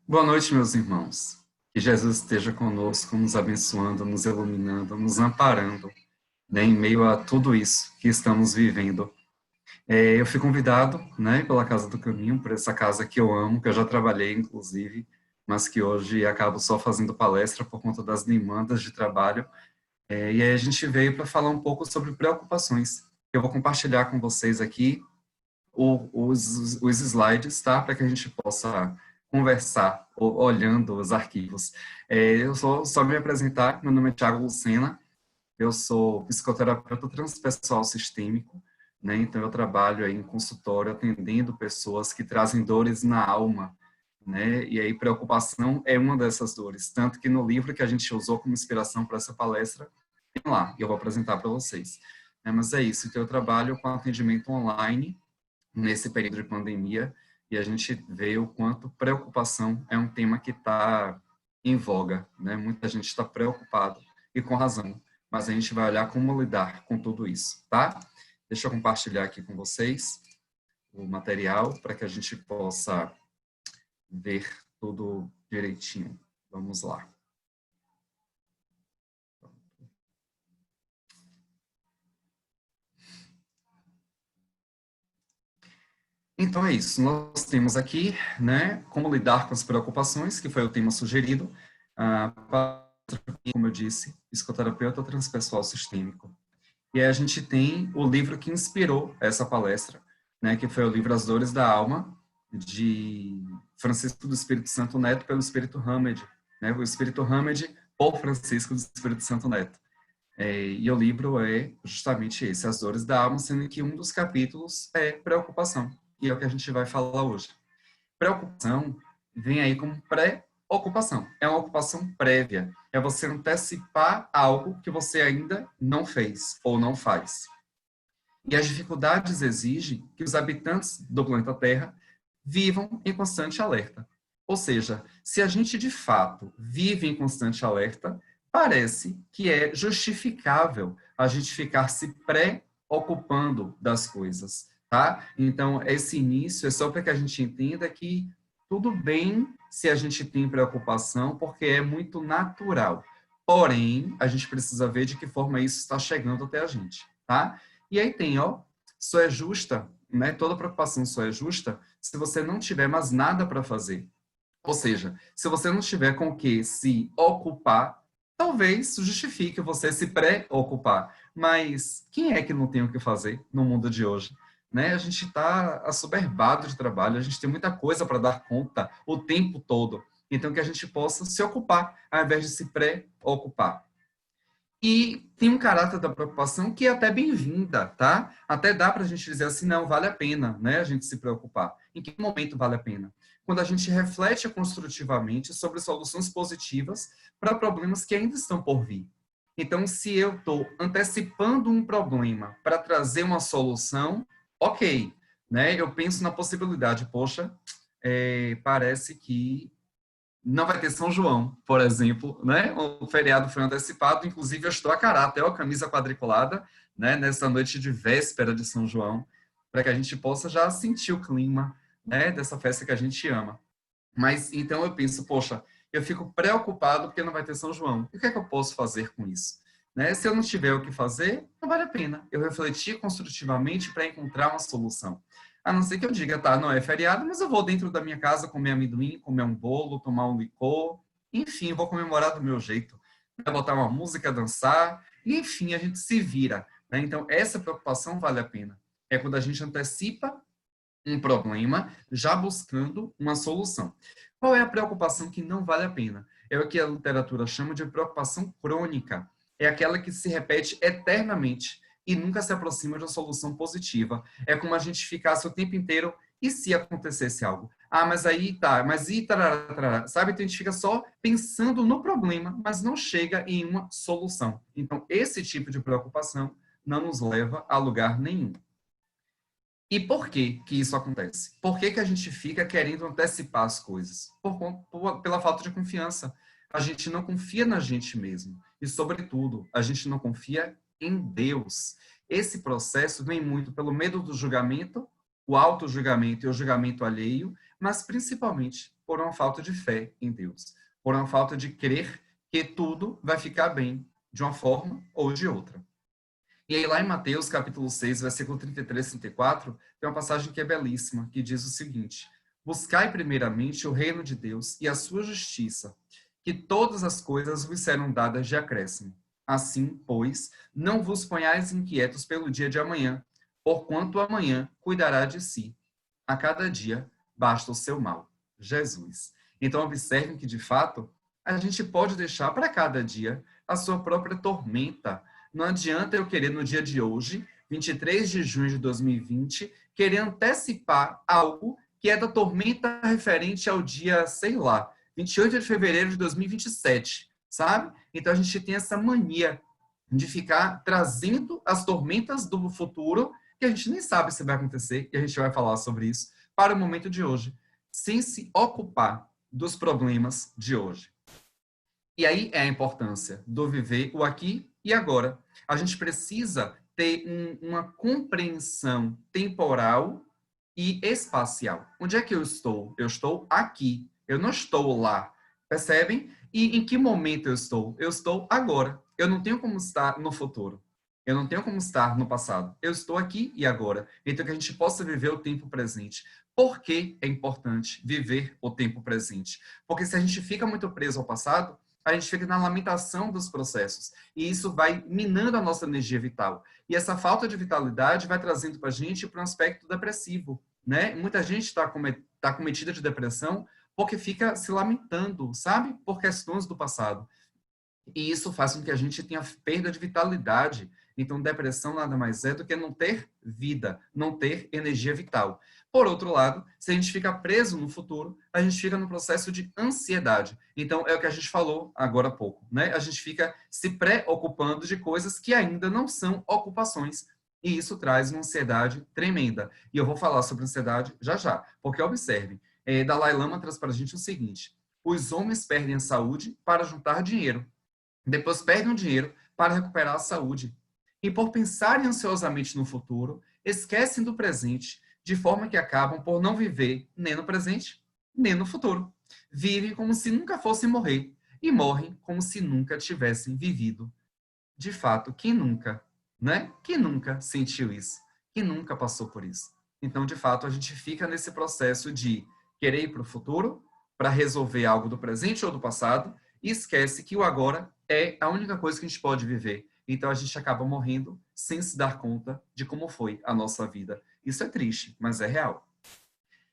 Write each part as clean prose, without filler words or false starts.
Boa noite, meus irmãos. Que Jesus esteja conosco, nos abençoando, nos iluminando, nos amparando, né, em meio a tudo isso que estamos vivendo. Eu fui convidado, né, pela Casa do Caminho, por essa casa que eu amo, que eu já trabalhei, inclusive, mas que hoje acabo só fazendo palestra por conta das demandas de trabalho. E aí a gente veio para falar um pouco sobre preocupações. Eu vou compartilhar com vocês aqui os slides, tá? Para que a gente possa conversar olhando os arquivos. Eu só me apresentar, meu nome é Thiago Lucena, eu sou psicoterapeuta transpessoal sistêmico, né? Então eu trabalho aí em consultório atendendo pessoas que trazem dores na alma, né? E aí preocupação é uma dessas dores, tanto que no livro que a gente usou como inspiração para essa palestra, tem lá, e eu vou apresentar para vocês. Mas é isso, então eu trabalho com atendimento online nesse período de pandemia, e a gente vê o quanto preocupação é um tema que está em voga, né? Muita gente está preocupado, e com razão, mas a gente vai olhar como lidar com tudo isso, tá? Deixa eu compartilhar aqui com vocês o material para que a gente possa ver tudo direitinho. Vamos lá. Então é isso, nós temos aqui, né, como lidar com as preocupações, que foi o tema sugerido, como eu disse, psicoterapeuta transpessoal sistêmico. E aí a gente tem o livro que inspirou essa palestra, né, que foi o livro As Dores da Alma, de Francisco do Espírito Santo Neto, pelo Espírito Hamed, né, o Espírito Hamed por Francisco do Espírito Santo Neto. E o livro é justamente esse, As Dores da Alma, sendo que um dos capítulos é preocupação, e é o que a gente vai falar hoje. Preocupação vem aí como pré-ocupação. É uma ocupação prévia. É você antecipar algo que você ainda não fez ou não faz. E as dificuldades exigem que os habitantes do planeta Terra vivam em constante alerta. Ou seja, se a gente de fato vive em constante alerta, parece que é justificável a gente ficar se preocupando das coisas, tá? Então, esse início é só para que a gente entenda que tudo bem se a gente tem preocupação, porque é muito natural. Porém, a gente precisa ver de que forma isso está chegando até a gente, tá? E aí tem, ó, só é justa, né? Toda preocupação só é justa se você não tiver mais nada para fazer. Ou seja, se você não tiver com o que se ocupar, talvez justifique você se preocupar. Mas quem é que não tem o que fazer no mundo de hoje? Né? A gente está assoberbado de trabalho, a gente tem muita coisa para dar conta o tempo todo. Então, que a gente possa se ocupar, ao invés de se preocupar. E tem um caráter da preocupação que é até bem-vinda, tá? Até dá para a gente dizer assim, não, vale a pena, né, a gente se preocupar. Em que momento vale a pena? Quando a gente reflete construtivamente sobre soluções positivas para problemas que ainda estão por vir. Então, se eu estou antecipando um problema para trazer uma solução, ok, né? Eu penso na possibilidade, poxa, parece que não vai ter São João, por exemplo, né? O feriado foi antecipado, inclusive eu estou a caráter, ó, camisa quadriculada, né? Nessa noite de véspera de São João, para que a gente possa já sentir o clima, né? Dessa festa que a gente ama. Mas então eu penso, poxa, eu fico preocupado porque não vai ter São João. E o que é que eu posso fazer com isso? Né? Se eu não tiver o que fazer, não vale a pena. Eu refletir construtivamente para encontrar uma solução. A não ser que eu diga, tá, não é feriado, mas eu vou dentro da minha casa comer amendoim, comer um bolo, tomar um licor, enfim, vou comemorar do meu jeito. Né? Botar uma música, dançar, e, enfim, a gente se vira. Né? Então, essa preocupação vale a pena. É quando a gente antecipa um problema, já buscando uma solução. Qual é a preocupação que não vale a pena? É o que a literatura chama de preocupação crônica. É aquela que se repete eternamente e nunca se aproxima de uma solução positiva. É como a gente ficasse o tempo inteiro, e se acontecesse algo? Ah, mas aí tá, mas e tarará, tarará, sabe? Então a gente fica só pensando no problema, mas não chega em uma solução. Então, esse tipo de preocupação não nos leva a lugar nenhum. E por que que isso acontece? Por que que a gente fica querendo antecipar as coisas? Pela falta de confiança. A gente não confia na gente mesmo. E, sobretudo, a gente não confia em Deus. Esse processo vem muito pelo medo do julgamento, o auto-julgamento e o julgamento alheio, mas principalmente por uma falta de fé em Deus, por uma falta de crer que tudo vai ficar bem de uma forma ou de outra. E aí lá em Mateus, capítulo 6, versículo 33 e 34, tem uma passagem que é belíssima, que diz o seguinte: buscai primeiramente o reino de Deus e a sua justiça, que todas as coisas vos serão dadas de acréscimo. Assim, pois, não vos ponhais inquietos pelo dia de amanhã, porquanto amanhã cuidará de si. A cada dia basta o seu mal. Jesus. Então, observem que, de fato, a gente pode deixar para cada dia a sua própria tormenta. Não adianta eu querer, no dia de hoje, 23 de junho de 2020, querer antecipar algo que é da tormenta referente ao dia, sei lá, 28 de fevereiro de 2027, sabe? Então, a gente tem essa mania de ficar trazendo as tormentas do futuro, que a gente nem sabe se vai acontecer, e a gente vai falar sobre isso, para o momento de hoje, sem se ocupar dos problemas de hoje. E aí é a importância do viver o aqui e agora. A gente precisa ter uma compreensão temporal e espacial. Onde é que eu estou? Eu estou aqui. Eu não estou lá. Percebem? E em que momento eu estou? Eu estou agora. Eu não tenho como estar no futuro. Eu não tenho como estar no passado. Eu estou aqui e agora. Então, que a gente possa viver o tempo presente. Por que é importante viver o tempo presente? Porque se a gente fica muito preso ao passado, a gente fica na lamentação dos processos. E isso vai minando a nossa energia vital. E essa falta de vitalidade vai trazendo para a gente para um aspecto depressivo, né? Muita gente está cometida de depressão porque fica se lamentando, sabe? Por questões do passado. E isso faz com que a gente tenha perda de vitalidade. Então, depressão nada mais é do que não ter vida, não ter energia vital. Por outro lado, se a gente fica preso no futuro, a gente fica no processo de ansiedade. Então, é o que a gente falou agora há pouco, né? A gente fica se preocupando de coisas que ainda não são ocupações. E isso traz uma ansiedade tremenda. E eu vou falar sobre ansiedade já já. Porque, observe, Dalai Lama traz para a gente o seguinte: os homens perdem a saúde para juntar dinheiro. Depois perdem o dinheiro para recuperar a saúde. E por pensarem ansiosamente no futuro, esquecem do presente, de forma que acabam por não viver nem no presente, nem no futuro. Vivem como se nunca fossem morrer e morrem como se nunca tivessem vivido. De fato, quem nunca, né? Quem nunca sentiu isso? Quem nunca passou por isso? Então, de fato, a gente fica nesse processo de querer ir para o futuro para resolver algo do presente ou do passado e esquece que o agora é a única coisa que a gente pode viver. Então, a gente acaba morrendo sem se dar conta de como foi a nossa vida. Isso é triste, mas é real.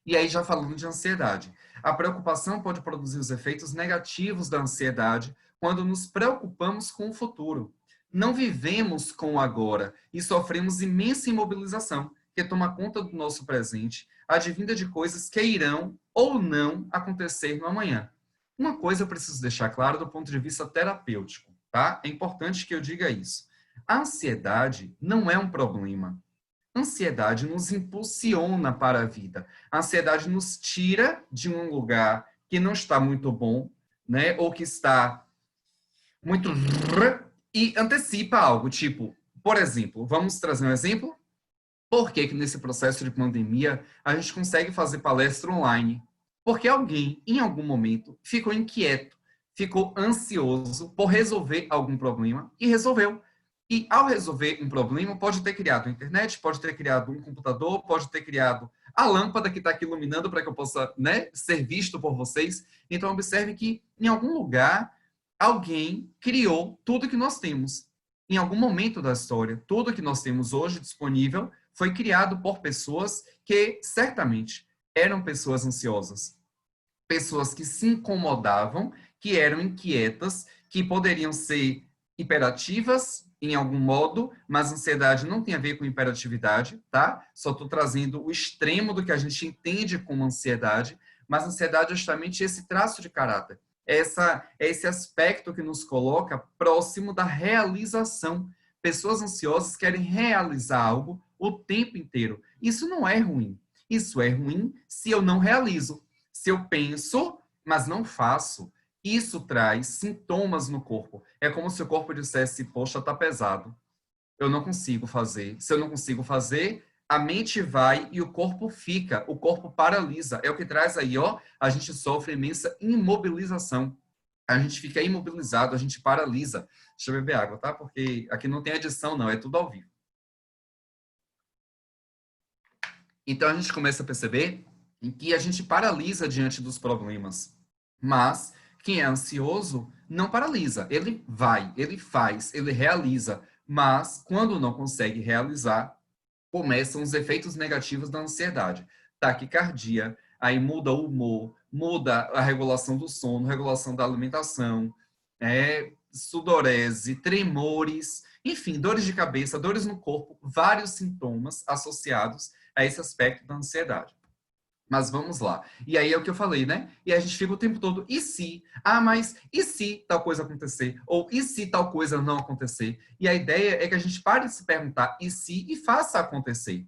E aí, já falando de ansiedade. A preocupação pode produzir os efeitos negativos da ansiedade quando nos preocupamos com o futuro. Não vivemos com o agora e sofremos imensa imobilização, que toma conta do nosso presente, advinda de coisas que irão ou não acontecer no amanhã. Uma coisa eu preciso deixar claro do ponto de vista terapêutico, tá? É importante que eu diga isso. A ansiedade não é um problema. A ansiedade nos impulsiona para a vida. A ansiedade nos tira de um lugar que não está muito bom, né? Ou que está muito e antecipa algo, tipo, por exemplo, vamos trazer um exemplo? Por que que nesse processo de pandemia a gente consegue fazer palestra online? Porque alguém, em algum momento, ficou inquieto, ficou ansioso por resolver algum problema e resolveu. E ao resolver um problema, pode ter criado a internet, pode ter criado um computador, pode ter criado a lâmpada que está aqui iluminando para que eu possa, né, ser visto por vocês. Então, observe que em algum lugar, alguém criou tudo que nós temos. Em algum momento da história, tudo que nós temos hoje disponível foi criado por pessoas que certamente eram pessoas ansiosas, pessoas que se incomodavam, que eram inquietas, que poderiam ser hiperativas em algum modo, mas ansiedade não tem a ver com hiperatividade, tá? Só estou trazendo o extremo do que a gente entende como ansiedade, mas ansiedade é justamente esse traço de caráter. É esse aspecto que nos coloca próximo da realização. Pessoas ansiosas querem realizar algo o tempo inteiro. Isso não é ruim. Isso é ruim se eu não realizo. Se eu penso, mas não faço, isso traz sintomas no corpo. É como se o corpo dissesse, poxa, tá pesado. Eu não consigo fazer. Se eu não consigo fazer, A mente vai e o corpo fica, o corpo paralisa. É o que traz aí, ó, a gente sofre imensa imobilização. A gente fica imobilizado, a gente paralisa. Deixa eu beber água, tá? Porque aqui não tem edição, não, é tudo ao vivo. Então a gente começa a perceber em que a gente paralisa diante dos problemas. Mas quem é ansioso não paralisa. Ele vai, ele faz, ele realiza. Mas quando não consegue realizar, começam os efeitos negativos da ansiedade. Taquicardia, aí muda o humor, muda a regulação do sono, regulação da alimentação, sudorese, tremores, enfim, dores de cabeça, dores no corpo, vários sintomas associados a esse aspecto da ansiedade. Mas vamos lá. E aí é o que eu falei, né? E a gente fica o tempo todo, e se? Ah, mas e se tal coisa acontecer? Ou e se tal coisa não acontecer? E a ideia é que a gente pare de se perguntar e se e faça acontecer.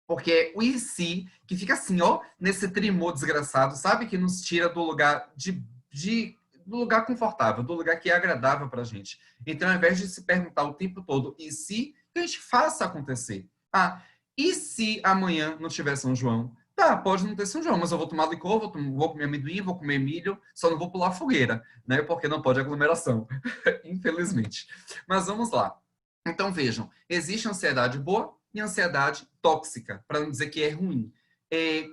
Porque é o e se que fica assim, ó, nesse tremor desgraçado, sabe? Que nos tira do lugar do lugar confortável, do lugar que é agradável pra gente. Então, ao invés de se perguntar o tempo todo e se, que a gente faça acontecer. Ah, e se amanhã não tiver São João? Tá, pode não ter São João, mas eu vou tomar licor, vou comer amendoim, vou comer milho, só não vou pular fogueira, né? Porque não pode aglomeração, infelizmente. Mas vamos lá. Então vejam, existe ansiedade boa e ansiedade tóxica, para não dizer que é ruim.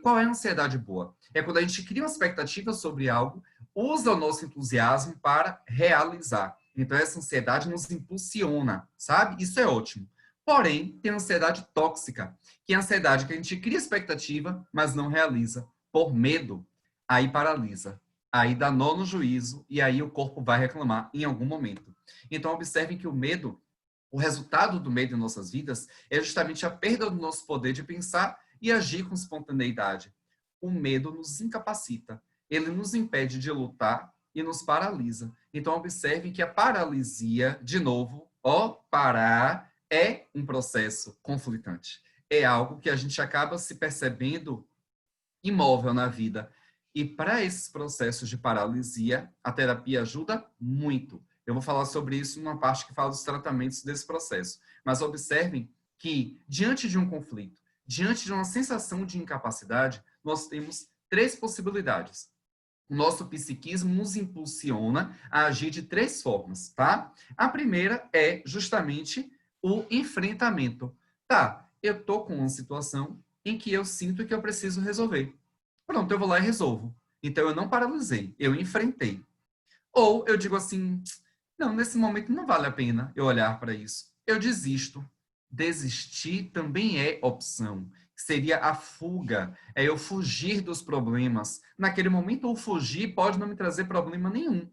Qual é a ansiedade boa? É quando a gente cria uma expectativa sobre algo, usa o nosso entusiasmo para realizar. Então essa ansiedade nos impulsiona, sabe? Isso é ótimo. Porém, tem ansiedade tóxica, que é a ansiedade que a gente cria expectativa, mas não realiza, por medo. Aí paralisa, aí dá nó no juízo, e aí o corpo vai reclamar em algum momento. Então, observem que o medo, o resultado do medo em nossas vidas, é justamente a perda do nosso poder de pensar e agir com espontaneidade. O medo nos incapacita, ele nos impede de lutar e nos paralisa. Então, observem que a paralisia, de novo, parar, é um processo conflitante. É algo que a gente acaba se percebendo imóvel na vida. E para esses processos de paralisia, a terapia ajuda muito. Eu vou falar sobre isso numa parte que fala dos tratamentos desse processo. Mas observem que, diante de um conflito, diante de uma sensação de incapacidade, nós temos três possibilidades. O nosso psiquismo nos impulsiona a agir de três formas, tá? A primeira é justamente o enfrentamento. Tá, eu tô com uma situação em que eu sinto que eu preciso resolver. Pronto, eu vou lá e resolvo. Então eu não paralisei, eu enfrentei. Ou eu digo assim, não, nesse momento não vale a pena eu olhar para isso. Eu desisto. Desistir também é opção. Seria a fuga, é eu fugir dos problemas. Naquele momento, o fugir pode não me trazer problema nenhum,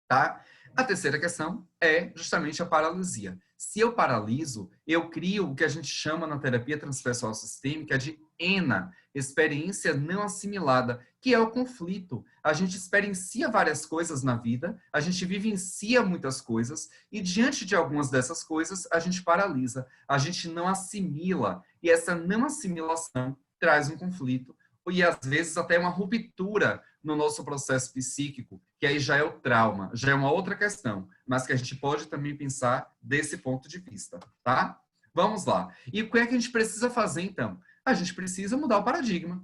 tá? A terceira questão é justamente a paralisia. Se eu paraliso, eu crio o que a gente chama na terapia transpessoal sistêmica de ENA, experiência não assimilada, que é o conflito. A gente experiencia várias coisas na vida, a gente vivencia muitas coisas, e diante de algumas dessas coisas, a gente paralisa, a gente não assimila, e essa não assimilação traz um conflito, e às vezes até uma ruptura no nosso processo psíquico, que aí já é o trauma, já é uma outra questão, mas que a gente pode também pensar desse ponto de vista, tá? Vamos lá. E o que é que a gente precisa fazer, então? A gente precisa mudar o paradigma.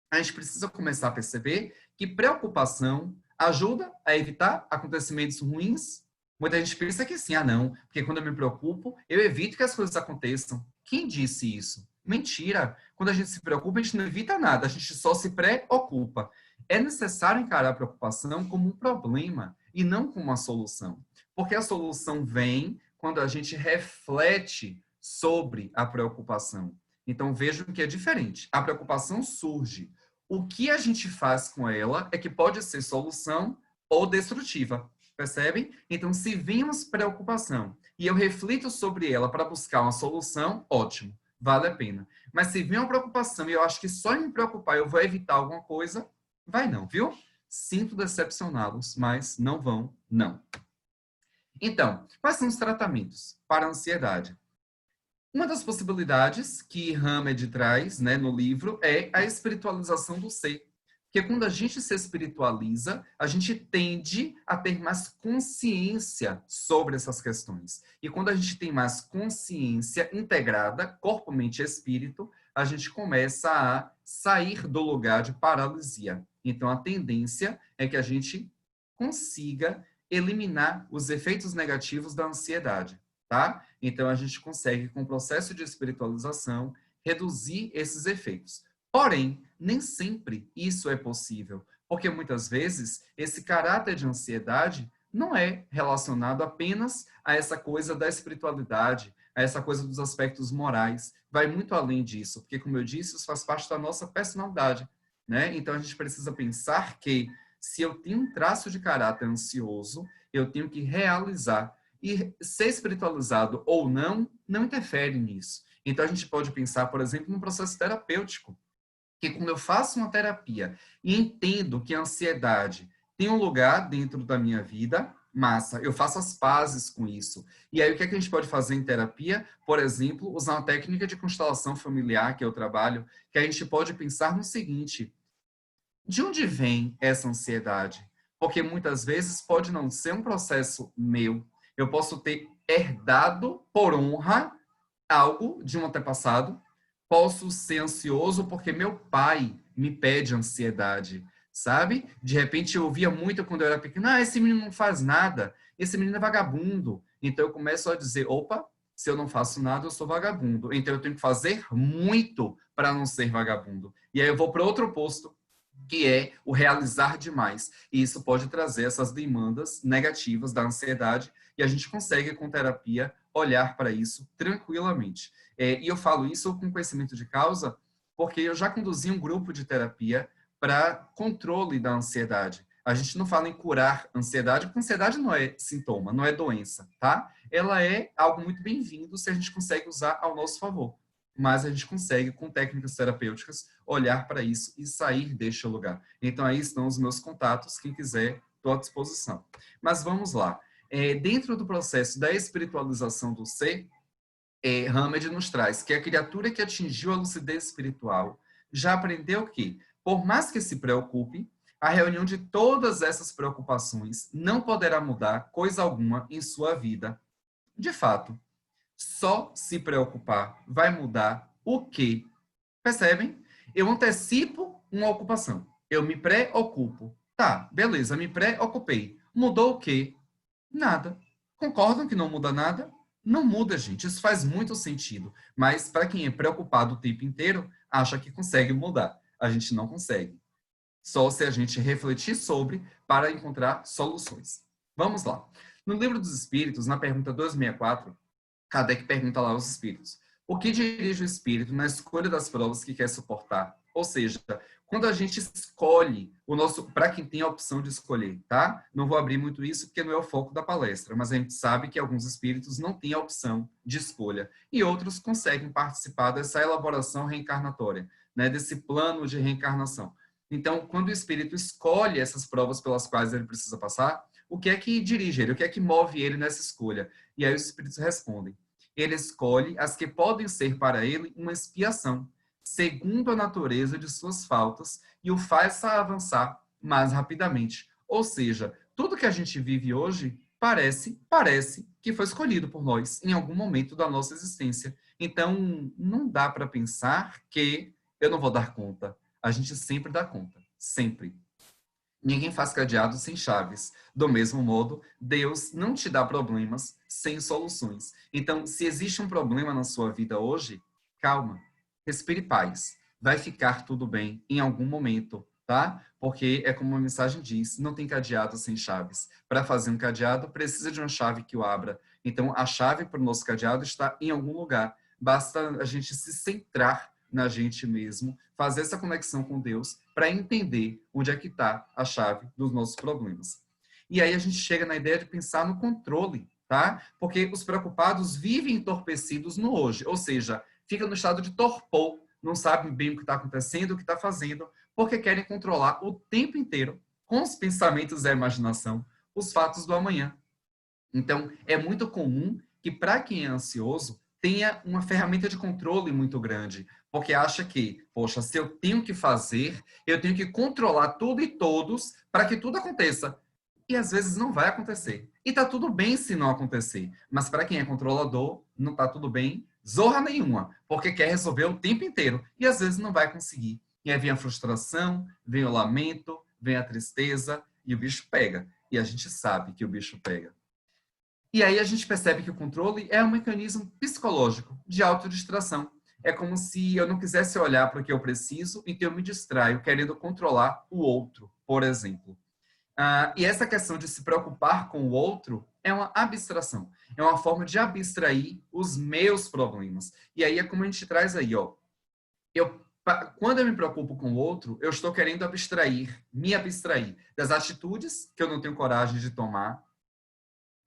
A gente precisa começar a perceber que preocupação ajuda a evitar acontecimentos ruins. Muita gente pensa que sim, não, porque quando eu me preocupo, eu evito que as coisas aconteçam. Quem disse isso? Mentira. Quando a gente se preocupa, a gente não evita nada, a gente só se preocupa. É necessário encarar a preocupação como um problema e não como uma solução. Porque a solução vem quando a gente reflete sobre a preocupação. Então vejam que é diferente. A preocupação surge. O que a gente faz com ela é que pode ser solução ou destrutiva. Percebem? Então, se vimos preocupação e eu reflito sobre ela para buscar uma solução, ótimo, vale a pena. Mas se vem uma preocupação e eu acho que só em me preocupar eu vou evitar alguma coisa, vai não, viu? Sinto decepcioná-los, mas não vão, não. Então, quais são os tratamentos para a ansiedade? Uma das possibilidades que Hamed traz, né, no livro é a espiritualização do ser. Porque quando a gente se espiritualiza, a gente tende a ter mais consciência sobre essas questões. E quando a gente tem mais consciência integrada, corpo, mente e espírito, a gente começa a sair do lugar de paralisia. Então, a tendência é que a gente consiga eliminar os efeitos negativos da ansiedade, tá? Então, a gente consegue, com o processo de espiritualização, reduzir esses efeitos. Porém, nem sempre isso é possível, porque muitas vezes esse caráter de ansiedade não é relacionado apenas a essa coisa da espiritualidade, a essa coisa dos aspectos morais. Vai muito além disso, porque, como eu disse, isso faz parte da nossa personalidade, né? Então, a gente precisa pensar que, se eu tenho um traço de caráter ansioso, eu tenho que realizar. E ser espiritualizado ou não, não interfere nisso. Então, a gente pode pensar, por exemplo, num processo terapêutico, que quando eu faço uma terapia e entendo que a ansiedade tem um lugar dentro da minha vida, massa, eu faço as pazes com isso. E aí, o que é que a gente pode fazer em terapia? Por exemplo, usar uma técnica de constelação familiar, que eu trabalho, que a gente pode pensar no seguinte: de onde vem essa ansiedade? Porque muitas vezes pode não ser um processo meu. Eu posso ter herdado por honra algo de um antepassado. Posso ser ansioso porque meu pai me pede ansiedade, sabe? De repente eu ouvia muito quando eu era pequeno: ah, esse menino não faz nada, esse menino é vagabundo. Então eu começo a dizer: opa, se eu não faço nada, eu sou vagabundo. Então eu tenho que fazer muito para não ser vagabundo. E aí eu vou para outro posto, que é o realizar demais. E isso pode trazer essas demandas negativas da ansiedade, e a gente consegue, com terapia, olhar para isso tranquilamente. E eu falo isso com conhecimento de causa, porque eu já conduzi um grupo de terapia para controle da ansiedade. A gente não fala em curar ansiedade, porque ansiedade não é sintoma, não é doença, tá? Ela é algo muito bem-vindo se a gente consegue usar ao nosso favor. Mas a gente consegue, com técnicas terapêuticas, olhar para isso e sair deste lugar. Então, aí estão os meus contatos. Quem quiser, estou à disposição. Mas vamos lá. Dentro do processo da espiritualização do ser, Hamed nos traz que a criatura que atingiu a lucidez espiritual já aprendeu que, por mais que se preocupe, a reunião de todas essas preocupações não poderá mudar coisa alguma em sua vida. De fato, só se preocupar vai mudar o quê? Percebem? Eu antecipo uma ocupação. Eu me preocupo. Tá, beleza, me preocupei. Mudou o quê? Nada. Concordam que não muda nada? Não muda, gente. Isso faz muito sentido. Mas para quem é preocupado o tempo inteiro, acha que consegue mudar. A gente não consegue. Só se a gente refletir sobre para encontrar soluções. Vamos lá. No Livro dos Espíritos, na pergunta 264, Kardec pergunta lá aos espíritos: o que dirige o espírito na escolha das provas que quer suportar? Ou seja, quando a gente escolhe o nosso, para quem tem a opção de escolher, tá? Não vou abrir muito isso porque não é o foco da palestra, mas a gente sabe que alguns espíritos não têm a opção de escolha e outros conseguem participar dessa elaboração reencarnatória, né? Desse plano de reencarnação. Então, quando o espírito escolhe essas provas pelas quais ele precisa passar, o que é que dirige ele? O que é que move ele nessa escolha? E aí os espíritos respondem: ele escolhe as que podem ser para ele uma expiação, segundo a natureza de suas faltas, e o faz avançar mais rapidamente. Ou seja, tudo que a gente vive hoje parece que foi escolhido por nós em algum momento da nossa existência. Então, não dá para pensar que eu não vou dar conta. A gente sempre dá conta, sempre. Ninguém faz cadeado sem chaves. Do mesmo modo, Deus não te dá problemas sem soluções. Então, se existe um problema na sua vida hoje, calma, respire paz. Vai ficar tudo bem em algum momento, tá? Porque é como a mensagem diz, não tem cadeado sem chaves. Para fazer um cadeado, precisa de uma chave que o abra. Então, a chave para o nosso cadeado está em algum lugar. Basta a gente se centrar na gente mesmo, fazer essa conexão com Deus para entender onde é que está a chave dos nossos problemas. E aí a gente chega na ideia de pensar no controle, tá? Porque os preocupados vivem entorpecidos no hoje, ou seja, fica no estado de torpor, não sabem bem o que está acontecendo, o que está fazendo, porque querem controlar o tempo inteiro, com os pensamentos e a imaginação, os fatos do amanhã. Então, é muito comum que, para quem é ansioso, tenha uma ferramenta de controle muito grande, porque acha que, poxa, se eu tenho que fazer, eu tenho que controlar tudo e todos para que tudo aconteça. E às vezes não vai acontecer. E tá tudo bem se não acontecer. Mas para quem é controlador, não tá tudo bem, zorra nenhuma, porque quer resolver o tempo inteiro e às vezes não vai conseguir. E aí vem a frustração, vem o lamento, vem a tristeza e o bicho pega. E a gente sabe que o bicho pega. E aí a gente percebe que o controle é um mecanismo psicológico de autodistração. É como se eu não quisesse olhar para o que eu preciso, então eu me distraio querendo controlar o outro, por exemplo. E essa questão de se preocupar com o outro é uma abstração. É uma forma de abstrair os meus problemas. E aí é como a gente traz aí, ó. Quando eu me preocupo com o outro, eu estou querendo me abstrair das atitudes que eu não tenho coragem de tomar,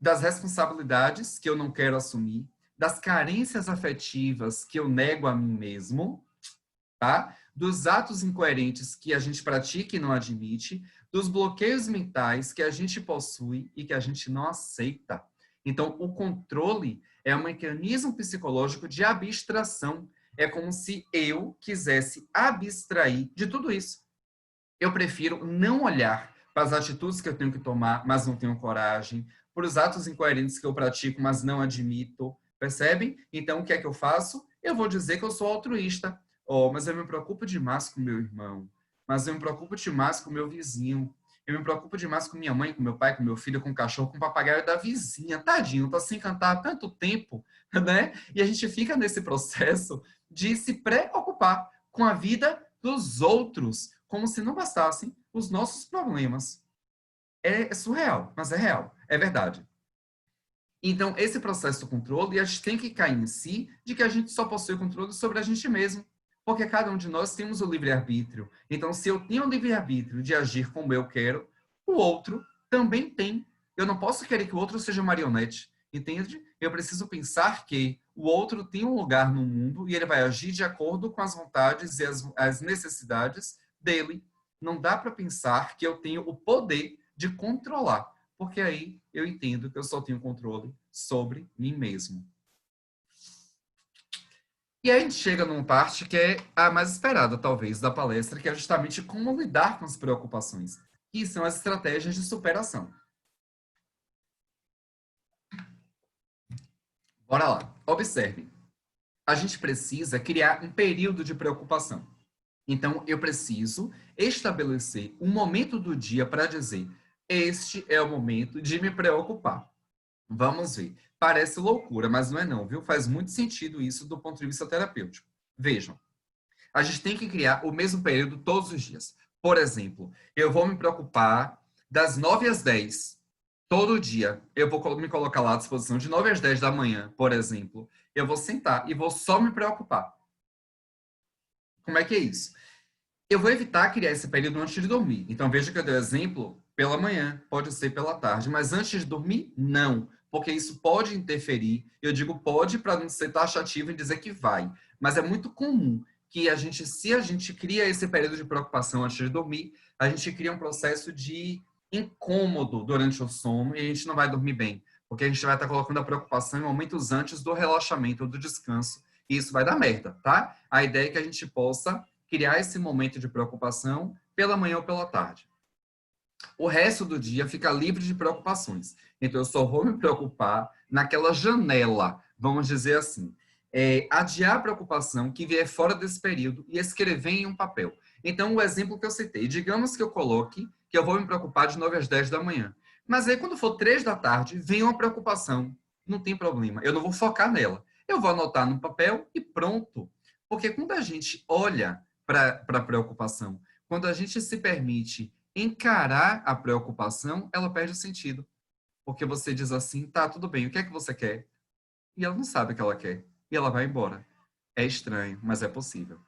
das responsabilidades que eu não quero assumir, das carências afetivas que eu nego a mim mesmo, tá? Dos atos incoerentes que a gente pratica e não admite, dos bloqueios mentais que a gente possui e que a gente não aceita. Então, o controle é um mecanismo psicológico de abstração. É como se eu quisesse abstrair de tudo isso. Eu prefiro não olhar para as atitudes que eu tenho que tomar, mas não tenho coragem, para os atos incoerentes que eu pratico, mas não admito. Percebem? Então, o que é que eu faço? Eu vou dizer que eu sou altruísta. Oh, mas eu me preocupo demais com meu irmão. Mas eu me preocupo demais com meu vizinho. Eu me preocupo demais com minha mãe, com meu pai, com meu filho, com o cachorro, com o papagaio da vizinha. Tadinho, tá sem cantar há tanto tempo, né? E a gente fica nesse processo de se preocupar com a vida dos outros, como se não bastassem os nossos problemas. É surreal, mas é real, é verdade. Então, esse processo do controle, a gente tem que cair em si de que a gente só possui controle sobre a gente mesmo. Porque cada um de nós temos o livre-arbítrio. Então, se eu tenho o livre-arbítrio de agir como eu quero, o outro também tem. Eu não posso querer que o outro seja marionete, entende? Eu preciso pensar que o outro tem um lugar no mundo e ele vai agir de acordo com as vontades e as necessidades dele. Não dá para pensar que eu tenho o poder de controlar, porque aí eu entendo que eu só tenho controle sobre mim mesmo. E aí a gente chega numa parte que é a mais esperada, talvez, da palestra, que é justamente como lidar com as preocupações, que são as estratégias de superação. Bora lá. Observe. A gente precisa criar um período de preocupação. Então, eu preciso estabelecer um momento do dia para dizer: este é o momento de me preocupar. Vamos ver. Parece loucura, mas não é não, viu? Faz muito sentido isso do ponto de vista terapêutico. Vejam, a gente tem que criar o mesmo período todos os dias. Por exemplo, eu vou me preocupar das 9 às 10, todo dia. Eu vou me colocar lá à disposição de 9 às 10 da manhã, por exemplo. Eu vou sentar e vou só me preocupar. Como é que é isso? Eu vou evitar criar esse período antes de dormir. Então, veja que eu dei o exemplo pela manhã, pode ser pela tarde, mas antes de dormir, não, porque isso pode interferir. Eu digo pode para não ser taxativo e dizer que vai, mas é muito comum que se a gente cria esse período de preocupação antes de dormir, a gente cria um processo de incômodo durante o sono e a gente não vai dormir bem, porque a gente vai estar colocando a preocupação em momentos antes do relaxamento ou do descanso, e isso vai dar merda, tá? A ideia é que a gente possa criar esse momento de preocupação pela manhã ou pela tarde. O resto do dia fica livre de preocupações. Então, eu só vou me preocupar naquela janela, vamos dizer assim. Adiar a preocupação que vier fora desse período e escrever em um papel. Então, o exemplo que eu citei, digamos que eu coloque que eu vou me preocupar de 9 às 10 da manhã. Mas aí, quando for 3 da tarde, vem uma preocupação. Não tem problema, eu não vou focar nela. Eu vou anotar no papel e pronto. Porque quando a gente olha para a preocupação, quando a gente se permite encarar a preocupação, ela perde o sentido. Porque você diz assim, tá, tudo bem, o que é que você quer? E ela não sabe o que ela quer. E ela vai embora. É estranho, mas é possível.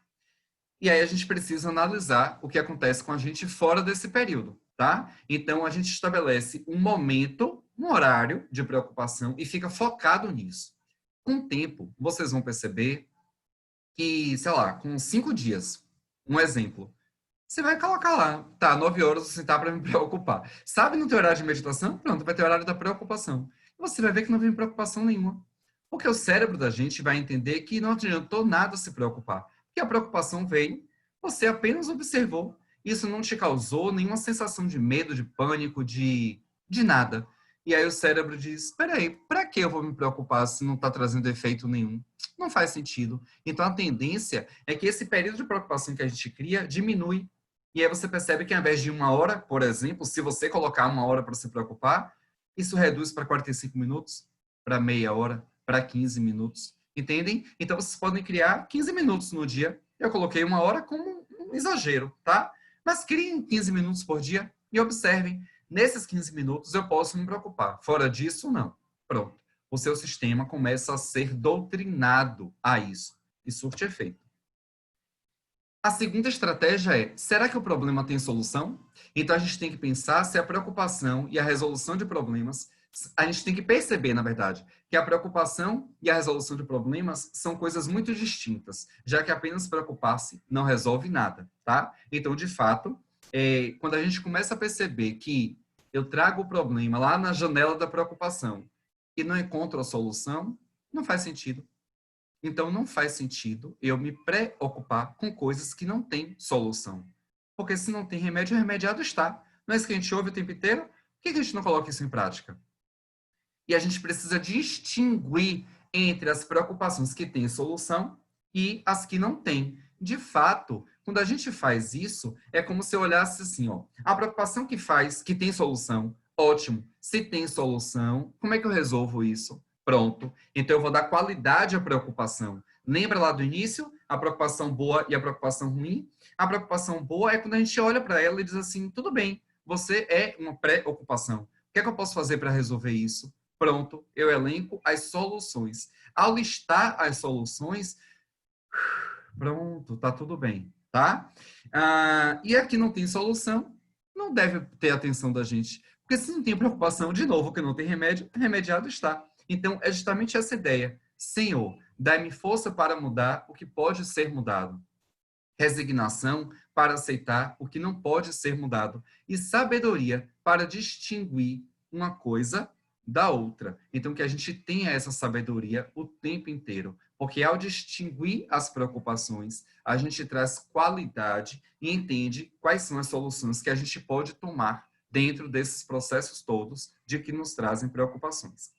E aí a gente precisa analisar o que acontece com a gente fora desse período, tá? Então a gente estabelece um momento, um horário de preocupação e fica focado nisso. Com o tempo, vocês vão perceber que, sei lá, com 5 dias, um exemplo, você vai colocar lá, tá, 9 horas você sentar para me preocupar. Sabe no teu horário de meditação? Pronto, vai ter horário da preocupação. E você vai ver que não tem preocupação nenhuma. Porque o cérebro da gente vai entender que não adiantou nada se preocupar. que a preocupação veio, você apenas observou. Isso não te causou nenhuma sensação de medo, de pânico, de nada. E aí o cérebro diz, espera aí, para que eu vou me preocupar se não está trazendo efeito nenhum? Não faz sentido. Então a tendência é que esse período de preocupação que a gente cria diminui. E aí você percebe que ao invés de 1 hora, por exemplo, se você colocar 1 hora para se preocupar, isso reduz para 45 minutos, para meia hora, para 15 minutos. Entendem? Então vocês podem criar 15 minutos no dia. Eu coloquei 1 hora como um exagero, tá? Mas criem 15 minutos por dia e observem. Nesses 15 minutos eu posso me preocupar. Fora disso, não. Pronto. O seu sistema começa a ser doutrinado a isso. E surte efeito. A segunda estratégia é, será que o problema tem solução? Então a gente tem que pensar se a preocupação e a resolução de problemas, a gente tem que perceber, na verdade, que a preocupação e a resolução de problemas são coisas muito distintas, já que apenas preocupar-se não resolve nada, tá? Então, de fato, quando a gente começa a perceber que eu trago o problema lá na janela da preocupação e não encontro a solução, não faz sentido. Então, não faz sentido eu me preocupar com coisas que não têm solução. Porque se não tem remédio, o remediado está. Não é isso que a gente ouve o tempo inteiro? Por que a gente não coloca isso em prática? E a gente precisa distinguir entre as preocupações que têm solução e as que não têm. De fato, quando a gente faz isso, é como se eu olhasse assim, ó, a preocupação que tem solução, ótimo. Se tem solução, como é que eu resolvo isso? Pronto. Então, eu vou dar qualidade à preocupação. Lembra lá do início? A preocupação boa e a preocupação ruim? A preocupação boa é quando a gente olha para ela e diz assim, tudo bem, você é uma preocupação. O que é que eu posso fazer para resolver isso? Pronto, eu elenco as soluções. Ao listar as soluções, pronto, tá tudo bem, tá? E aqui não tem solução, não deve ter atenção da gente. Porque se não tem preocupação, de novo, que não tem remédio, remediado está. Então, é justamente essa ideia. Senhor, dai-me força para mudar o que pode ser mudado. Resignação para aceitar o que não pode ser mudado. E sabedoria para distinguir uma coisa da outra. Então, que a gente tenha essa sabedoria o tempo inteiro. Porque ao distinguir as preocupações, a gente traz qualidade e entende quais são as soluções que a gente pode tomar dentro desses processos todos de que nos trazem preocupações.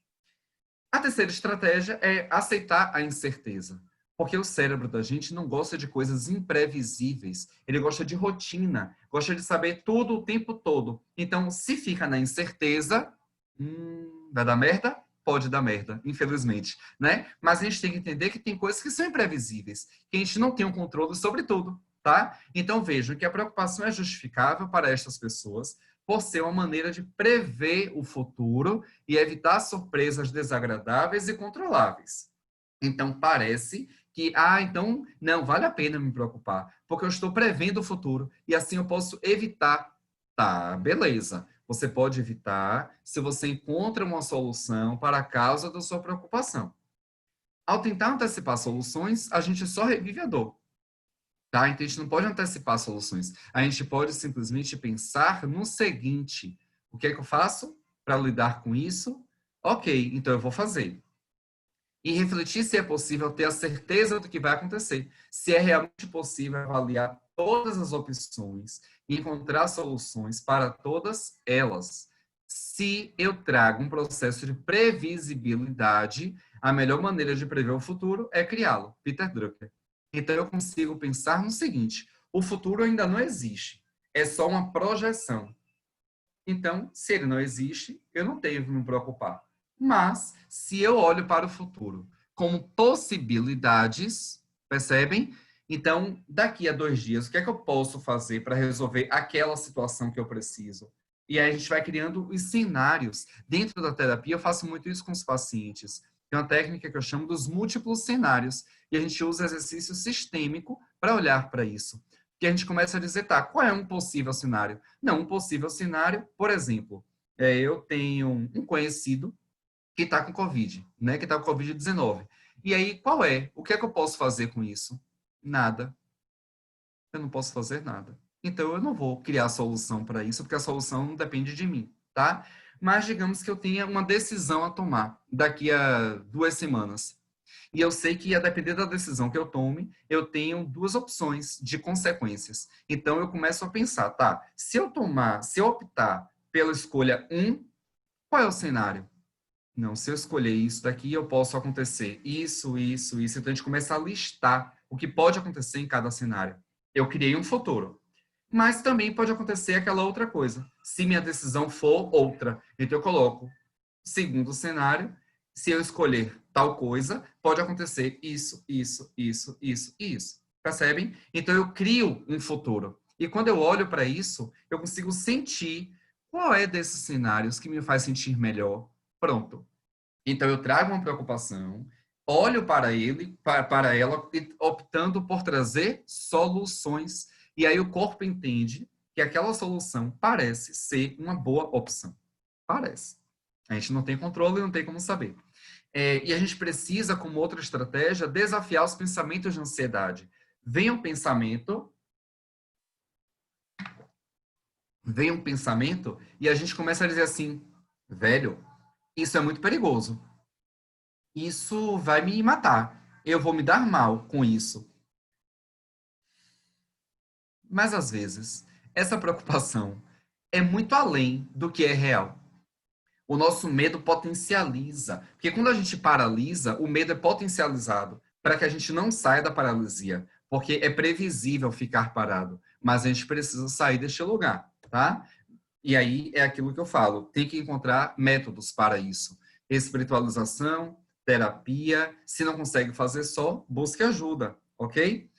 A terceira estratégia é aceitar a incerteza, porque o cérebro da gente não gosta de coisas imprevisíveis, ele gosta de rotina, gosta de saber tudo o tempo todo. Então, se fica na incerteza, vai dar merda? Pode dar merda, infelizmente, né? Mas a gente tem que entender que tem coisas que são imprevisíveis, que a gente não tem um controle sobre tudo, tá? Então, vejam que a preocupação é justificável para estas pessoas, por ser uma maneira de prever o futuro e evitar surpresas desagradáveis e controláveis. Então, parece que, então, não vale a pena me preocupar, porque eu estou prevendo o futuro e assim eu posso evitar. Tá, beleza. Você pode evitar se você encontra uma solução para a causa da sua preocupação. Ao tentar antecipar soluções, a gente só revive a dor. Tá? Então, a gente não pode antecipar soluções. A gente pode simplesmente pensar no seguinte: o que é que eu faço para lidar com isso? Ok, então eu vou fazer. E refletir se é possível ter a certeza do que vai acontecer. Se é realmente possível avaliar todas as opções e encontrar soluções para todas elas. Se eu trago um processo de previsibilidade, a melhor maneira de prever o futuro é criá-lo. Peter Drucker. Então, eu consigo pensar no seguinte: o futuro ainda não existe, é só uma projeção. Então, se ele não existe, eu não tenho que me preocupar. Mas, se eu olho para o futuro como possibilidades, percebem? Então, daqui a 2 dias, o que é que eu posso fazer para resolver aquela situação que eu preciso? E aí a gente vai criando os cenários. Dentro da terapia, eu faço muito isso com os pacientes. Tem uma técnica que eu chamo dos múltiplos cenários. E a gente usa exercício sistêmico para olhar para isso. Que a gente começa a dizer, tá, qual é um possível cenário? Não, um possível cenário, por exemplo, eu tenho um conhecido que está com Covid, né? Que está com Covid-19. E aí, qual é? O que é que eu posso fazer com isso? Nada. Eu não posso fazer nada. Então, eu não vou criar solução para isso, porque a solução não depende de mim, tá? Mas digamos que eu tenha uma decisão a tomar daqui a 2 semanas. E eu sei que, a depender da decisão que eu tome, eu tenho duas opções de consequências. Então, eu começo a pensar, tá, se eu optar pela escolha um, qual é o cenário? Não, se eu escolher isso daqui, eu posso acontecer isso, isso, isso. Então, a gente começa a listar o que pode acontecer em cada cenário. Eu criei um futuro. Mas também pode acontecer aquela outra coisa. Se minha decisão for outra, então eu coloco, segundo cenário, se eu escolher tal coisa, pode acontecer isso, isso, isso, isso e isso. Percebem? Então eu crio um futuro. E quando eu olho para isso, eu consigo sentir qual é desses cenários que me faz sentir melhor. Pronto. Então eu trago uma preocupação, olho para ele, para ela, optando por trazer soluções. E aí o corpo entende que aquela solução parece ser uma boa opção. Parece. A gente não tem controle e não tem como saber. E a gente precisa, como outra estratégia, desafiar os pensamentos de ansiedade. Vem um pensamento e a gente começa a dizer assim, velho, isso é muito perigoso. Isso vai me matar. Eu vou me dar mal com isso. Mas às vezes, essa preocupação é muito além do que é real. O nosso medo potencializa. Porque quando a gente paralisa, o medo é potencializado para que a gente não saia da paralisia. Porque é previsível ficar parado. Mas a gente precisa sair deste lugar, tá? E aí é aquilo que eu falo. Tem que encontrar métodos para isso. Espiritualização, terapia. Se não consegue fazer só, busque ajuda, ok?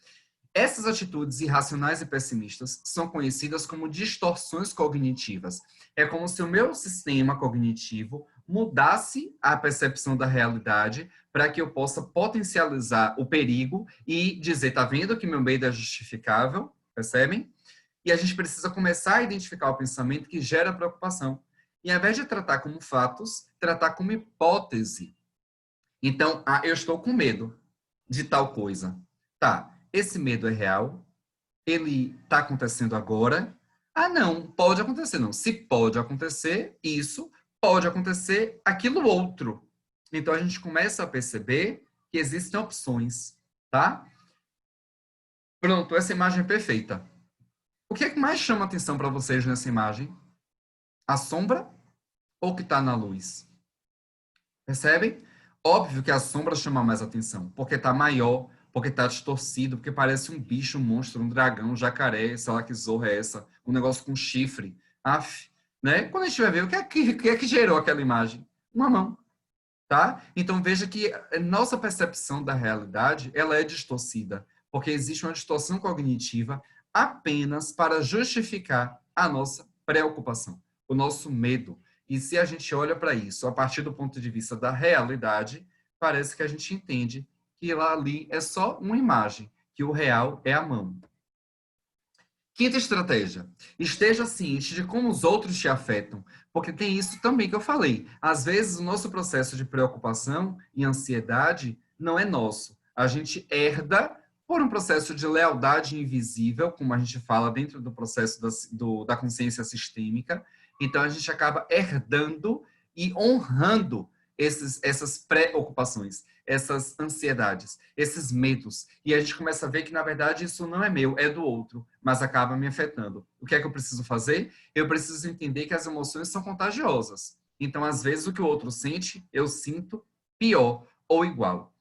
Essas atitudes irracionais e pessimistas são conhecidas como distorções cognitivas. É como se o meu sistema cognitivo mudasse a percepção da realidade para que eu possa potencializar o perigo e dizer, tá vendo que meu medo é justificável? Percebem? E a gente precisa começar a identificar o pensamento que gera preocupação. E ao invés de tratar como fatos, tratar como hipótese. Então, eu estou com medo de tal coisa. Tá, esse medo é real? Ele está acontecendo agora? Ah, não, pode acontecer, não. Se pode acontecer isso, pode acontecer aquilo outro. Então, a gente começa a perceber que existem opções, tá? Pronto, essa imagem é perfeita. O que é que mais chama atenção para vocês nessa imagem? A sombra ou o que está na luz? Percebem? Óbvio que a sombra chama mais atenção, porque está maior, porque está distorcido, porque parece um bicho, um monstro, um dragão, um jacaré, sei lá que zorra é essa, um negócio com chifre. Aff, né? Quando a gente vai ver, o que é que gerou aquela imagem? Uma mão, tá? Então veja que nossa percepção da realidade, ela é distorcida, porque existe uma distorção cognitiva apenas para justificar a nossa preocupação, o nosso medo. E se a gente olha para isso a partir do ponto de vista da realidade, parece que a gente entende que lá ali é só uma imagem, que o real é a mão. Quinta estratégia. Esteja ciente de como os outros te afetam, porque tem isso também que eu falei. Às vezes, o nosso processo de preocupação e ansiedade não é nosso. A gente herda por um processo de lealdade invisível, como a gente fala dentro do processo da consciência sistêmica. Então, a gente acaba herdando e honrando essas preocupações, essas ansiedades, esses medos. E a gente começa a ver que, na verdade, isso não é meu, é do outro, mas acaba me afetando. O que é que eu preciso fazer? Eu preciso entender que as emoções são contagiosas. Então, às vezes, o que o outro sente, eu sinto pior ou igual.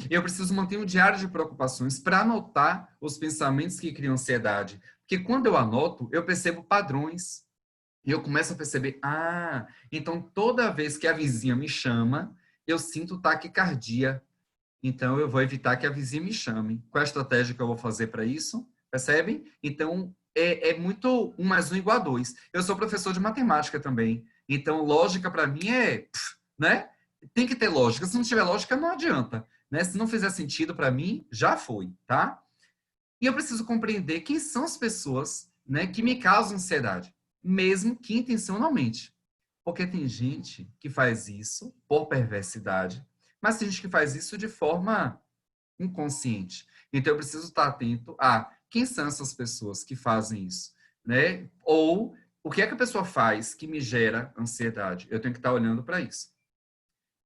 Eu preciso manter um diário de preocupações para anotar os pensamentos que criam ansiedade. Porque quando eu anoto, eu percebo padrões. E eu começo a perceber, então toda vez que a vizinha me chama, eu sinto taquicardia. Então eu vou evitar que a vizinha me chame. Qual é a estratégia que eu vou fazer para isso? Percebem? Então é muito 1 mais 1 = 2. Eu sou professor de matemática também. Então lógica para mim né? Tem que ter lógica. Se não tiver lógica, não adianta. Né? Se não fizer sentido para mim, já foi, tá? E eu preciso compreender quem são as pessoas, né, que me causam ansiedade, mesmo que intencionalmente. Porque tem gente que faz isso por perversidade, mas tem gente que faz isso de forma inconsciente. Então eu preciso estar atento a quem são essas pessoas que fazem isso, né? Ou o que é que a pessoa faz que me gera ansiedade? Eu tenho que estar olhando para isso.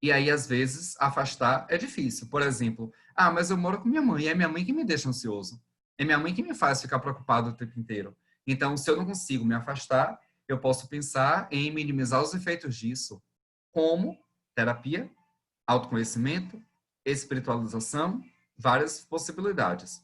E aí, às vezes, afastar é difícil. Por exemplo, mas eu moro com minha mãe, é minha mãe que me deixa ansioso. É minha mãe que me faz ficar preocupado o tempo inteiro. Então, se eu não consigo me afastar, eu posso pensar em minimizar os efeitos disso, como terapia, autoconhecimento, espiritualização, várias possibilidades.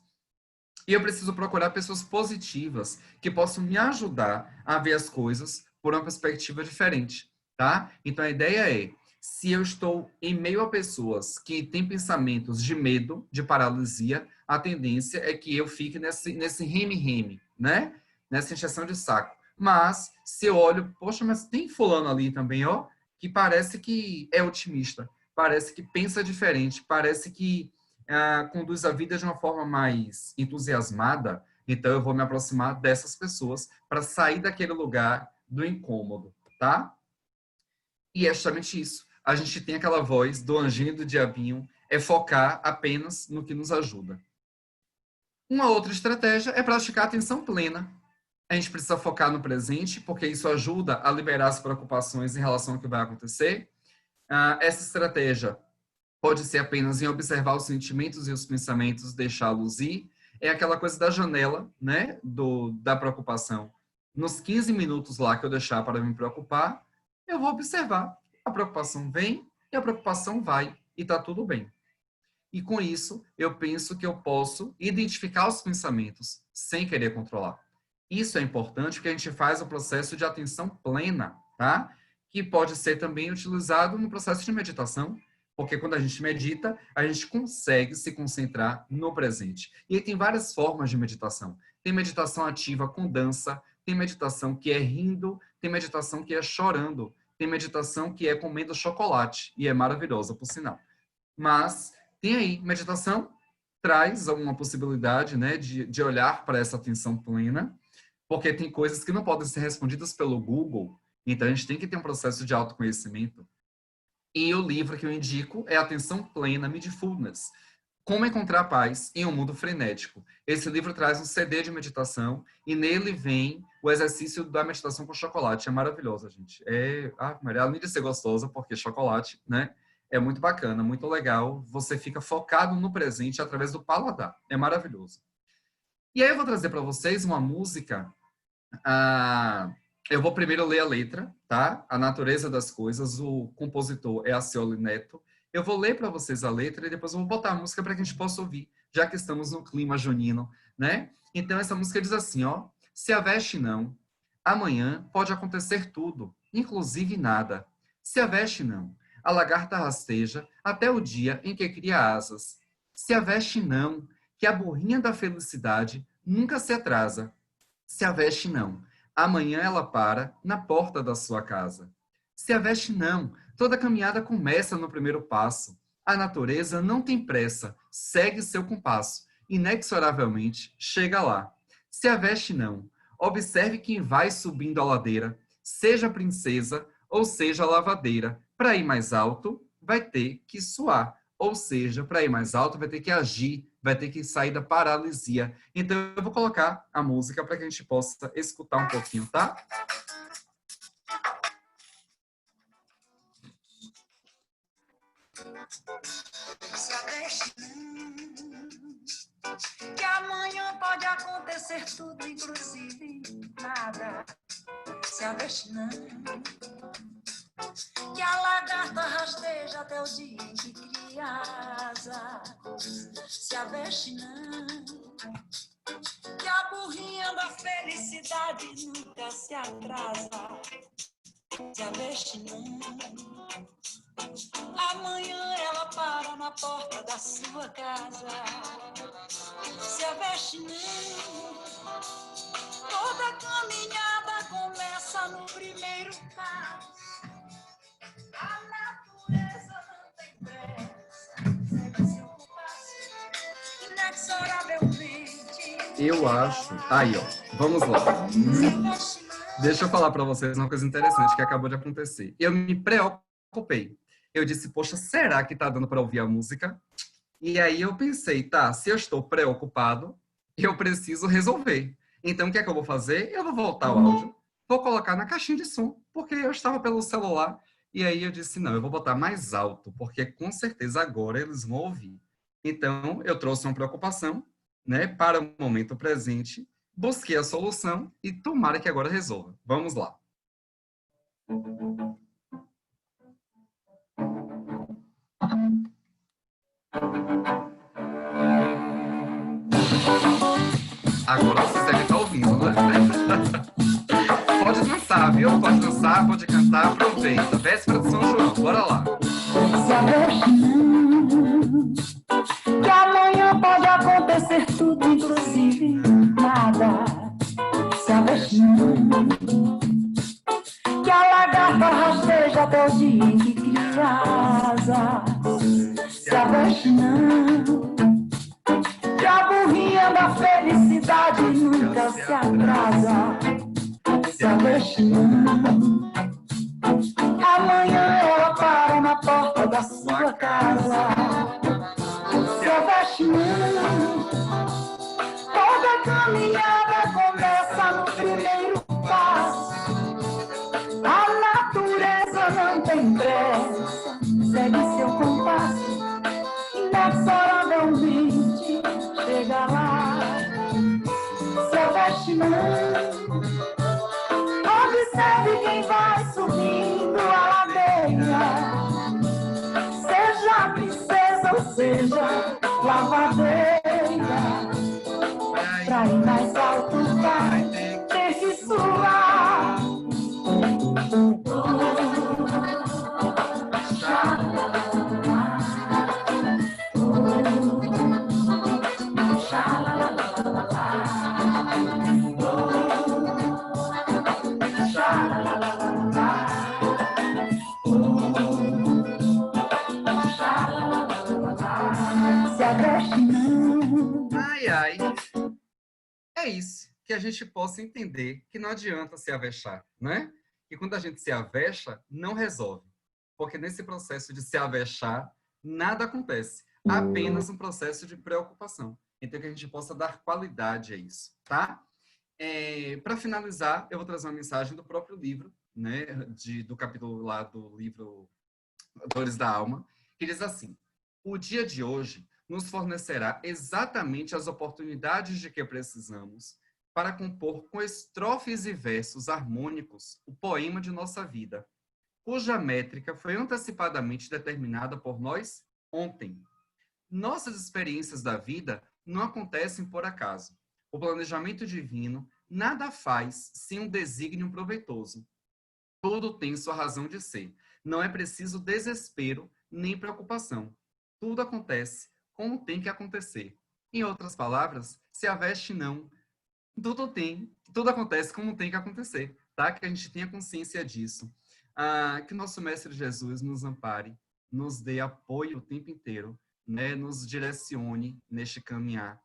E eu preciso procurar pessoas positivas que possam me ajudar a ver as coisas por uma perspectiva diferente, tá? Então a ideia é, se eu estou em meio a pessoas que têm pensamentos de medo, de paralisia, a tendência é que eu fique nesse reme-reme, né? Nessa injeção de saco. Mas se eu olho, poxa, mas tem fulano ali também, ó, que parece que é otimista, parece que pensa diferente, parece que conduz a vida de uma forma mais entusiasmada, então eu vou me aproximar dessas pessoas para sair daquele lugar do incômodo, tá? E é justamente isso. A gente tem aquela voz do anjinho e do diabinho, é focar apenas no que nos ajuda. Uma outra estratégia é praticar atenção plena. A gente precisa focar no presente, porque isso ajuda a liberar as preocupações em relação ao que vai acontecer. Essa estratégia pode ser apenas em observar os sentimentos e os pensamentos, deixá-los ir. É aquela coisa da janela, né, da preocupação. Nos 15 minutos lá que eu deixar para me preocupar, eu vou observar. A preocupação vem e a preocupação vai, e está tudo bem. E com isso, eu penso que eu posso identificar os pensamentos sem querer controlar. Isso é importante porque a gente faz o processo de atenção plena, tá? Que pode ser também utilizado no processo de meditação, porque quando a gente medita, a gente consegue se concentrar no presente. E aí tem várias formas de meditação. Tem meditação ativa com dança, tem meditação que é rindo, tem meditação que é chorando, tem meditação que é comendo chocolate, e é maravilhosa, por sinal. Mas tem aí, meditação traz uma possibilidade, né, de olhar para essa atenção plena, porque tem coisas que não podem ser respondidas pelo Google, então a gente tem que ter um processo de autoconhecimento. E o livro que eu indico é Atenção Plena, Mindfulness. Como encontrar paz em um mundo frenético. Esse livro traz um CD de meditação e nele vem o exercício da meditação com chocolate. É maravilhosa, gente. Maria, além de ser gostosa, porque chocolate, né? É muito bacana, muito legal. Você fica focado no presente através do paladar. É maravilhoso. E aí eu vou trazer para vocês uma música. Eu vou primeiro ler a letra, tá? A Natureza das Coisas. O compositor é Acioli Neto. Eu vou ler para vocês a letra e depois eu vou botar a música para que a gente possa ouvir, já que estamos no clima junino, né? Então essa música diz assim, ó: se a veste não, amanhã pode acontecer tudo, inclusive nada. Se a veste não, a lagarta rasteja até o dia em que cria asas. Se a veste não, que a burrinha da felicidade nunca se atrasa. Se a veste não, amanhã ela para na porta da sua casa. Se a veste não, toda caminhada começa no primeiro passo. A natureza não tem pressa, segue seu compasso, inexoravelmente chega lá. Se a veste não, observe quem vai subindo a ladeira, seja princesa ou seja lavadeira. Para ir mais alto, vai ter que suar. Ou seja, para ir mais alto, vai ter que agir, vai ter que sair da paralisia. Então, eu vou colocar a música para que a gente possa escutar um pouquinho, tá? Se a veste que amanhã pode acontecer tudo, inclusive nada. Se a veste que a lagarta rasteja até o dia em que cria asas. Se a veste que a burrinha da felicidade nunca se atrasa. Se a veste amanhã ela para na porta da sua casa. Se a veste toda caminhada começa no primeiro passo. A natureza não tem pressa, segue seu compasso, inexoravelmente. Eu acho... Aí, ó. Vamos lá. Deixa eu falar para vocês uma coisa interessante que acabou de acontecer. Eu me preocupei. Eu disse, poxa, será que tá dando para ouvir a música? E aí eu pensei, tá, se eu estou preocupado, eu preciso resolver. Então, o que é que eu vou fazer? Eu vou voltar o áudio, vou colocar na caixinha de som, porque eu estava pelo celular E aí eu disse, não, eu vou botar mais alto, porque com certeza agora eles vão ouvir. Então, eu trouxe uma preocupação, né, para o momento presente, busquei a solução e tomara que agora resolva. Vamos lá. Agora vocês devem estar ouvindo, né? Pode dançar, viu? Pode dançar, pode cantar, aproveita. Véspera de São João, bora lá. Se aveste não, que amanhã pode acontecer tudo, inclusive nada. Se aveste não, que a lagarta rasteja até o dia em que cria asas. Se aveste não, que a burrinha da felicidade nunca se atrasa. Se aveste não, amanhã ela para na porta da sua casa. Se aveste não, toda caminhada começa no primeiro passo. A natureza não tem pressa, segue seu compasso, inexoravelmente chega lá. Se aveste não, observe quem vai subindo a ladeira, seja princesa ou seja lavadeira. Pra ir mais alto vai ter que suar. Se aveste não. Ai, ai. É isso, que a gente possa entender que não adianta se avexar, né? E quando a gente se avexa, não resolve. Porque nesse processo de se avexar, nada acontece. Apenas um processo de preocupação. Então, que a gente possa dar qualidade a isso, tá? Para finalizar, eu vou trazer uma mensagem do próprio livro, né? Do capítulo lá do livro Dores da Alma, que diz assim: o dia de hoje nos fornecerá exatamente as oportunidades de que precisamos para compor com estrofes e versos harmônicos o poema de nossa vida, cuja métrica foi antecipadamente determinada por nós ontem. Nossas experiências da vida não acontecem por acaso. O planejamento divino nada faz sem um desígnio proveitoso. Tudo tem sua razão de ser. Não é preciso desespero nem preocupação. Tudo acontece como tem que acontecer. Em outras palavras, se aveste não. Tudo acontece como tem que acontecer, tá? Que a gente tenha consciência disso. Que nosso Mestre Jesus nos ampare, nos dê apoio o tempo inteiro, né? Nos direcione neste caminhar.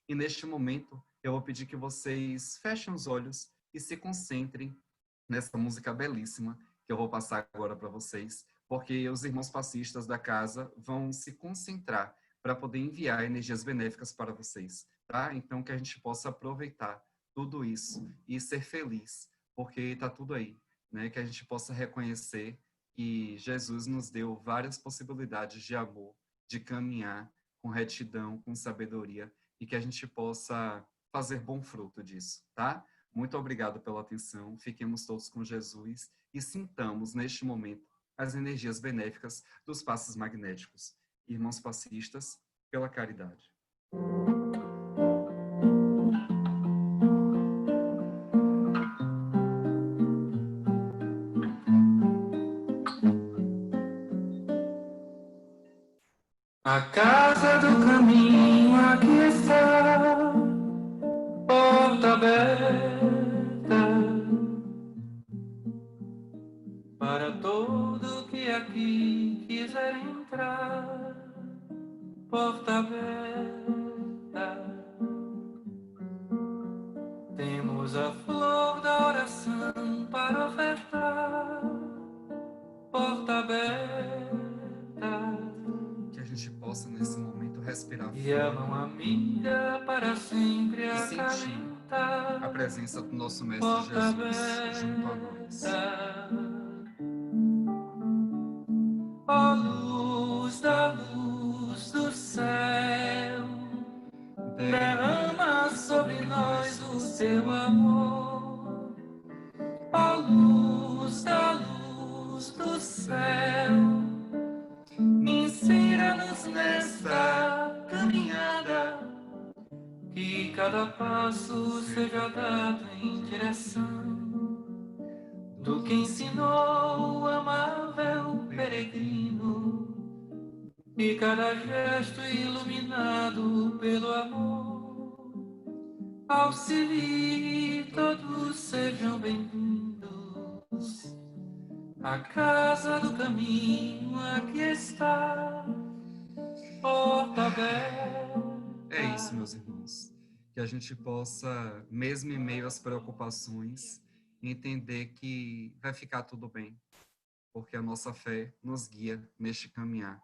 E neste momento, eu vou pedir que vocês fechem os olhos e se concentrem nessa música belíssima que eu vou passar agora para vocês, porque os irmãos passistas da casa vão se concentrar para poder enviar energias benéficas para vocês, tá? Então, que a gente possa aproveitar tudo isso e ser feliz, porque está tudo aí, né? Que a gente possa reconhecer que Jesus nos deu várias possibilidades de amor, de caminhar com retidão, com sabedoria, e que a gente possa fazer bom fruto disso, tá? Muito obrigado pela atenção, fiquemos todos com Jesus e sintamos neste momento as energias benéficas dos passos magnéticos. Irmãos passistas, pela caridade. A casa do caminho aqui está, porta aberta para todo que aqui quiser entrar. Porta aberta, temos a flor da oração para ofertar. Porta aberta, Que a gente possa nesse momento respirar e a mão amiga para sempre e sentir acalentar. a presença do nosso Mestre Porta Jesus junto a nós. aberta, seu amor, ó luz da luz do céu, insira-nos nesta caminhada, que cada passo seja dado em direção do que ensinou o amável peregrino, e cada gesto iluminado pelo amor. Auxilie, todos sejam bem-vindos. A casa do caminho aqui está, porta aberta. É isso, meus irmãos. Que a gente possa, mesmo em meio às preocupações, entender que vai ficar tudo bem, porque a nossa fé nos guia neste caminhar,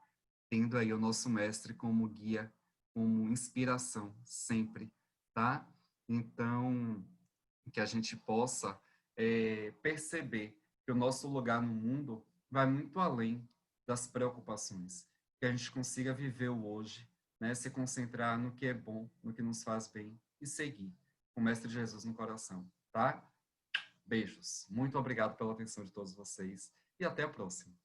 tendo aí o nosso mestre como guia, como inspiração sempre, tá? Então, que a gente possa perceber que o nosso lugar no mundo vai muito além das preocupações, que a gente consiga viver o hoje, né? Se concentrar no que é bom, no que nos faz bem e seguir com o Mestre Jesus no coração, tá? Beijos. Muito obrigado pela atenção de todos vocês e até a próxima.